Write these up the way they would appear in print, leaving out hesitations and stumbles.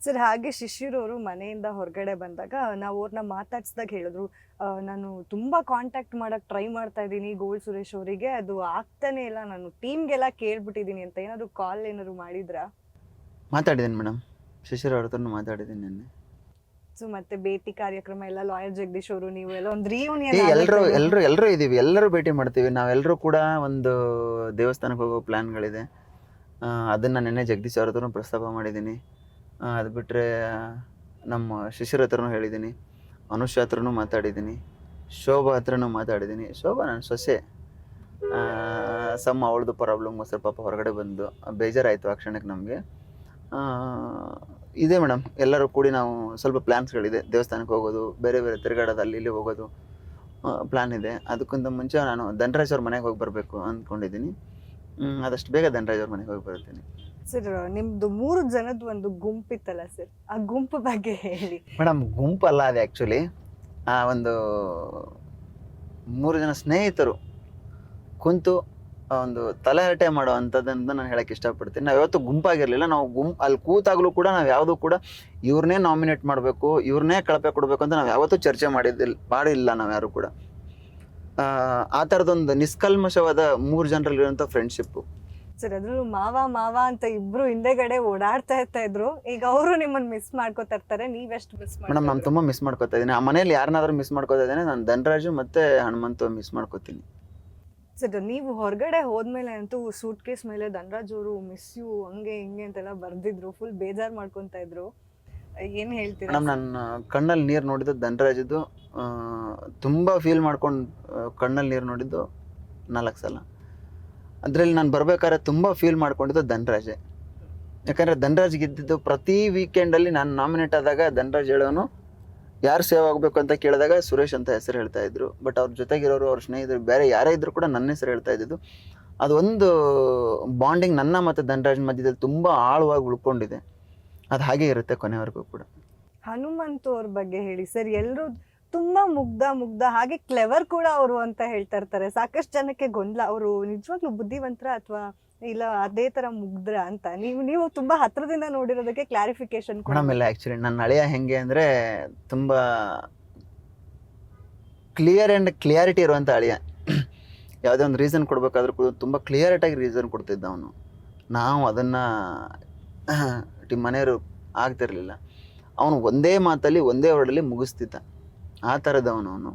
Sir ಹಾಗೆ ಶಿಶಿರವರು ಮನೆಯಿಂದ ಹೊರಗಡೆ ಬಂದಾಗ ನಾವು ಅವ್ರನ್ನ ಮಾತಾಡ್ಸಿದಾಗ ಹೇಳಿದ್ರು, ನಾನು ತುಂಬಾ ಕಾಂಟ್ಯಾಕ್ಟ್ ಮಾಡಕ್ ಟ್ರೈ ಮಾಡ್ತಾ ಇದ್ದೀನಿ ಗೋಲ್ಡ್ ಸುರೇಶ್ ಅವರಿಗೆ, ಅದು ಆಗ್ತಾನೆ ಇಲ್ಲ, ನಾನು ಟೀಮ್ಗೆಲ್ಲ ಕೇಳ್ಬಿಟ್ಟಿದ್ದೀನಿ ಅಂತ. ಏನಾದ್ರು ಕಾಲ್ ಏನಾದ್ರು ಮಾಡಿದ್ರಾ? ಮಾತಾಡಿದ್ದೀನಿ ಮೇಡಮ್, ಶಿಶಿರ್ ಅವ್ರ ಹತ್ರನೂ ಮಾತಾಡಿದ್ದೀನಿ ನಿನ್ನೆ. ಸೊ ಮತ್ತೆ ಭೇಟಿ ಕಾರ್ಯಕ್ರಮ ಎಲ್ಲ ಲಾಯರ್ ಜಗದೀಶ್ ಅವರು ನೀವು ಎಲ್ಲ ಒಂದು ರಿಯೂನಿಯನ್ ಎಲ್ಲರೂ ಇದೀವಿ, ಎಲ್ಲರೂ ಭೇಟಿ ಮಾಡ್ತೀವಿ. ನಾವೆಲ್ಲರೂ ಕೂಡ ಒಂದು ದೇವಸ್ಥಾನಕ್ಕೆ ಹೋಗೋ ಪ್ಲ್ಯಾನ್ಗಳಿದೆ. ಅದನ್ನು ನೆನ್ನೆ ಜಗದೀಶ್ ಅವ್ರ ಹತ್ರನೂ ಪ್ರಸ್ತಾಪ ಮಾಡಿದ್ದೀನಿ. ಅದು ಬಿಟ್ಟರೆ ನಮ್ಮ ಶಿಶಿರ್ ಹತ್ರನೂ ಹೇಳಿದ್ದೀನಿ, ಅನುಷ್ ಹತ್ರನೂ ಮಾತಾಡಿದ್ದೀನಿ, ಶೋಭಾ ಹತ್ರನೂ ಮಾತಾಡಿದ್ದೀನಿ. ಶೋಭಾ ನನ್ನ ಸೊಸೆ, ಅವಳದು ಪ್ರಾಬ್ಲಮ್ಗೋಸ್ಕರ ಪಾಪ ಹೊರಗಡೆ ಬಂದು ಬೇಜಾರಾಯಿತು ಆ ಕ್ಷಣಕ್ಕೆ ನಮಗೆ. ಇದೆ ಮೇಡಮ್, ಎಲ್ಲರೂ ಕೂಡಿ ನಾವು ಸ್ವಲ್ಪ ಪ್ಲ್ಯಾನ್ಸ್ಗಳಿದೆ. ದೇವಸ್ಥಾನಕ್ಕೆ ಹೋಗೋದು, ಬೇರೆ ಬೇರೆ ತಿರುಗಾಡೋದು, ಅಲ್ಲಿ ಇಲ್ಲಿ ಹೋಗೋದು ಪ್ಲ್ಯಾನ್ ಇದೆ. ಅದಕ್ಕಿಂತ ಮುಂಚೆ ನಾನು ಧನರಾಜ್ ಅವ್ರ ಮನೆಗೆ ಹೋಗಿ ಬರಬೇಕು ಅಂದ್ಕೊಂಡಿದ್ದೀನಿ. ಆದಷ್ಟು ಬೇಗ ಧನರಾಜ್ ಅವ್ರ ಮನೆಗೆ ಹೋಗಿ ಬರ್ತೀನಿ. ಸರ್ ನಿಮ್ದು 3 ಜನದ ಒಂದು ಗುಂಪಿತ್ತಲ್ಲ ಸರ್, ಆ ಗುಂಪು ಬಗ್ಗೆ ಹೇಳಿ. ಮೇಡಮ್ ಗುಂಪಲ್ಲ ಅದು, ಆ್ಯಕ್ಚುಲಿ ಒಂದು 3 ಜನ ಸ್ನೇಹಿತರು ಕುಂತು ಒಂದು ತಲೆಹರಟೆ ಮಾಡೋ ಅಂಥದ್ದಂತ ನಾನು ಹೇಳಕ್ಕೆ ಇಷ್ಟಪಡ್ತೀನಿ. ನಾವು ಯಾವತ್ತೂ ಗುಂಪಾಗಿರಲಿಲ್ಲ. ನಾವು ಅಲ್ಲಿ ಕೂತಾಗಲೂ ಕೂಡ ನಾವು ಯಾವುದೂ ಕೂಡ ಇವ್ರನ್ನೇ ನಾಮಿನೇಟ್ ಮಾಡಬೇಕು, ಇವ್ರನ್ನೇ ಕಳಪೆ ಕೊಡಬೇಕು ಅಂತ ನಾವು ಯಾವತ್ತೂ ಚರ್ಚೆ ಮಾಡಿಲ್ಲ ನಾವು ಯಾರು ಕೂಡ. ಆ ಥರದೊಂದು ನಿಷ್ಕಲ್ಮಶವಾದ 3 ಜನರಲ್ಲಿರುವಂಥ ಫ್ರೆಂಡ್ಶಿಪ್ಪು. ಸರ್ ಅದ್ರಲ್ಲೂ ಮಾವ ಅಂತ ಇಬ್ರು ಹಿಂದೆಗಡೆ ಓಡಾಡ್ತಾ ಇದ್ರು, ಈಗ ಅವರು ನಿಮ್ಮನ್ನು ಮಿಸ್ ಮಾಡ್ಕೋತಾ ಇರ್ತಾರೆ, ನೀವೆಷ್ಟು ಮಿಸ್ ಮಾಡಿ? ಮೇಡಮ್ ನಾನು ತುಂಬ ಮಿಸ್ ಮಾಡ್ಕೋತಾ ಇದ್ದೀನಿ. ಆ ಮನೇಲಿ ಯಾರನ್ನಾದ್ರೂ ಮಿಸ್ ಮಾಡ್ಕೋತಾ ಇದ್ದೇನೆ, ನಾನು ಧನರಾಜು ಮತ್ತು ಹನುಮಂತು ಮಿಸ್ ಮಾಡ್ಕೋತೀನಿ. ಸರ್ ನೀವು ಹೊರಗಡೆ ಹೋದ್ಮೇಲೆ ಅಂತೂ ಸೂಟ್ ಕೇಸ್ ಮೇಲೆ ಧನರಾಜ್ ಅವರು ಮಿಸ್ ಯು ಹಂಗೆ ಹಿಂಗೆ ಅಂತೆಲ್ಲ ಬರ್ದಿದ್ರು, ಫುಲ್ ಬೇಜಾರು ಮಾಡ್ಕೊತಾ ಇದ್ರು. ಏನು ಹೇಳ್ತೀರಾ? ಮೇಡಮ್ ನನ್ನ ಕಣ್ಣಲ್ಲಿ ನೀರು ನೋಡಿದ್ದು ಧನರಾಜದ್ದು, ತುಂಬ ಫೀಲ್ ಮಾಡ್ಕೊಂಡು ಕಣ್ಣಲ್ಲಿ ನೀರು ನೋಡಿದ್ದು 4 ಸಲ. ಅದರಲ್ಲಿ ನಾನು ಬರ್ಬೇಕಾದ್ರೆ ತುಂಬ ಫೀಲ್ ಮಾಡ್ಕೊಂಡಿದ್ದು ಧನರಾಜೇ. ಯಾಕಂದರೆ ಧನರಾಜ್ ಗೆದ್ದಿದ್ದು ಪ್ರತಿ ವೀಕೆಂಡಲ್ಲಿ ನಾನು ನಾಮಿನೇಟ್ ಆದಾಗ ಧನರಾಜ್ ಹೇಳೋನು ಯಾರು ಸೇವ್ ಆಗಬೇಕು ಅಂತ ಕೇಳಿದಾಗ ಸುರೇಶ್ ಅಂತ ಹೆಸರು ಹೇಳ್ತಾ ಇದ್ರು. ಬಟ್ ಅವ್ರ ಜೊತೆಗಿರೋರು, ಅವ್ರ ಸ್ನೇಹಿತರು, ಬೇರೆ ಯಾರೇ ಇದ್ರು ಕೂಡ ನನ್ನ ಹೆಸರು ಹೇಳ್ತಾ ಇದ್ದಿದ್ದು. ಅದೊಂದು ಬಾಂಡಿಂಗ್ ನನ್ನ ಮತ್ತು ಧನರಾಜ್ ಮಧ್ಯದಲ್ಲಿ ತುಂಬ ಆಳವಾಗಿ ಉಳ್ಕೊಂಡಿದೆ. ಅದು ಹಾಗೆ ಇರುತ್ತೆ ಕೊನೆವರೆಗೂ ಕೂಡ. ಹನುಮಂತು ಅವ್ರ ಬಗ್ಗೆ ಹೇಳಿ ಸರ್. ಎಲ್ಲರೂ ತುಂಬಾ ಮುಗ್ಧ ಹಾಗೆ ಕ್ಲೆವರ್ ಕೂಡ ಅವರು ಅಂತ ಹೇಳ್ತಾ ಇರ್ತಾರೆ. ಸಾಕಷ್ಟು ಜನಕ್ಕೆ ಗೊಂದಲ, ಅವರು ನಿಜವಾಗ್ಲೂ ಬುದ್ಧಿವಂತರ ಅಥವಾ ಇಲ್ಲ ಅದೇ ತರ ಮುಗ್ದ್ರ ಅಂತ. ನೀವು ತುಂಬಾ ಹತ್ರದಿಂದ ನೋಡಿರೋದಕ್ಕೆ ಕ್ಲಾರಿಫಿಕೇಶನ್ ಮೇಡಮ್ ಇಲ್ಲ, ಆ್ಯಕ್ಚುಲಿ ನನ್ನ ಅಳಿಯ ಹೆಂಗೆ ಅಂದರೆ ತುಂಬ ಕ್ಲಿಯರ್ ಆ್ಯಂಡ್ ಕ್ಲಿಯಾರಿಟಿ ಇರುವಂಥ ಅಳಿಯ. ಯಾವುದೇ ಒಂದು ರೀಸನ್ ಕೊಡಬೇಕಾದ್ರೂ ಕೂಡ ತುಂಬ ಕ್ಲಿಯರಿಟಾಗಿ ರೀಸನ್ ಕೊಡ್ತಿದ್ದ ಅವನು. ನಾವು ಅದನ್ನು ಮನೆಯವರು ಆಗ್ತಿರಲಿಲ್ಲ. ಅವನು ಒಂದೇ ಮಾತಲ್ಲಿ ಒಂದೇ ವರ್ಡಲ್ಲಿ ಮುಗಿಸ್ತಿದ್ದ. ಆ ಥರದವನು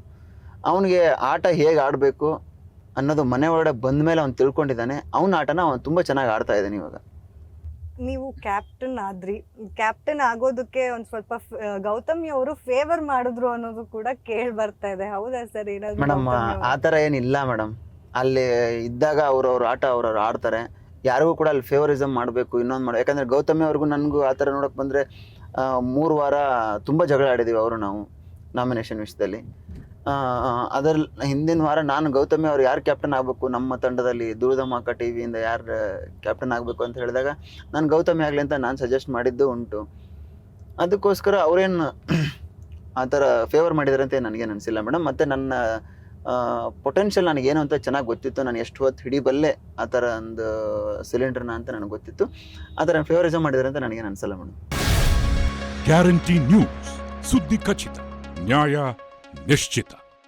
ಅವನಿಗೆ ಆಟ ಹೇಗೆ ಆಡಬೇಕು ಅನ್ನೋದು ಮನೆ ಒಳಗಡೆ ಬಂದ ಮೇಲೆ ಅವ್ನು ತಿಳ್ಕೊಂಡಿದ್ದಾನೆ. ಅವನ ಆಟನ ಅವನು ತುಂಬ ಚೆನ್ನಾಗಿ ಆಡ್ತಾ ಇದ್ದಾನೆ ಇವಾಗ. ನೀವು ಕ್ಯಾಪ್ಟನ್ ಆಗೋದಕ್ಕೆ ಒಂದು ಸ್ವಲ್ಪ ಗೌತಮಿ ಅವರು ಫೇವರ್ ಮಾಡಿದ್ರು ಅನ್ನೋದು ಕೂಡ ಕೇಳಿ ಬರ್ತಾ ಇದೆ, ಹೌದಾ ಸರ್? ಏನಾದ್ರು ಮೇಡಮ್ ಆ ಥರ ಏನಿಲ್ಲ ಮೇಡಮ್. ಅಲ್ಲಿ ಇದ್ದಾಗ ಅವ್ರವ್ರ ಆಟ ಅವ್ರವ್ರು ಆಡ್ತಾರೆ. ಯಾರಿಗೂ ಕೂಡ ಅಲ್ಲಿ ಫೇವರಿಸಮ್ ಮಾಡಬೇಕು ಇನ್ನೊಂದು ಮಾಡೋ. ಯಾಕಂದರೆ ಗೌತಮಿ ಅವ್ರಿಗೂ ನನಗೂ ಆ ಥರ ನೋಡೋಕೆ ಬಂದರೆ 3 ವಾರ ತುಂಬ ಜಗಳ ಆಡಿದ್ದೀವಿ ಅವರು ನಾವು ನಾಮಿನೇಷನ್ ವಿಷಯದಲ್ಲಿ. ಅದರ ಹಿಂದಿನ ವಾರ ನಾನು ಗೌತಮಿ ಅವ್ರು ಯಾರು ಕ್ಯಾಪ್ಟನ್ ಆಗಬೇಕು ನಮ್ಮ ತಂಡದಲ್ಲಿ, ದುರ್ದಮಾಕ ಟಿ ವಿಯಿಂದ ಯಾರು ಕ್ಯಾಪ್ಟನ್ ಆಗಬೇಕು ಅಂತ ಹೇಳಿದಾಗ ನಾನು ಗೌತಮಿ ಆಗಲಿ ಅಂತ ನಾನು ಸಜೆಸ್ಟ್ ಮಾಡಿದ್ದು ಉಂಟು. ಅದಕ್ಕೋಸ್ಕರ ಅವರೇನು ಆ ಥರ ಫೇವರ್ ಮಾಡಿದ್ದಾರೆ ಅಂತ ನನಗೇನು ಅನಿಸಿಲ್ಲ ಮೇಡಮ್. ಮತ್ತು ನನ್ನ ಪೊಟೆನ್ಷಿಯಲ್ ನನಗೇನು ಅಂತ ಚೆನ್ನಾಗಿ ಗೊತ್ತಿತ್ತು. ನಾನು ಎಷ್ಟು ಹೊತ್ತು ಹಿಡಿಬಲ್ಲೆ ಆ ಥರ ಒಂದು ಸಿಲಿಂಡರ್ನ ಅಂತ ನನಗೆ ಗೊತ್ತಿತ್ತು. ಆ ಥರ ಫೇವರಿಸಮ್ ಮಾಡಿದ್ದಾರೆ ಅಂತ ನನಗೇನು ಅನಿಸಲ್ಲ ಮೇಡಮ್. ಗ್ಯಾರಂಟಿ ನ್ಯೂಸ್, ಸುದ್ದಿ ಖಚಿತ, ನ್ಯಾಯ ನಿಶ್ಚಿತ.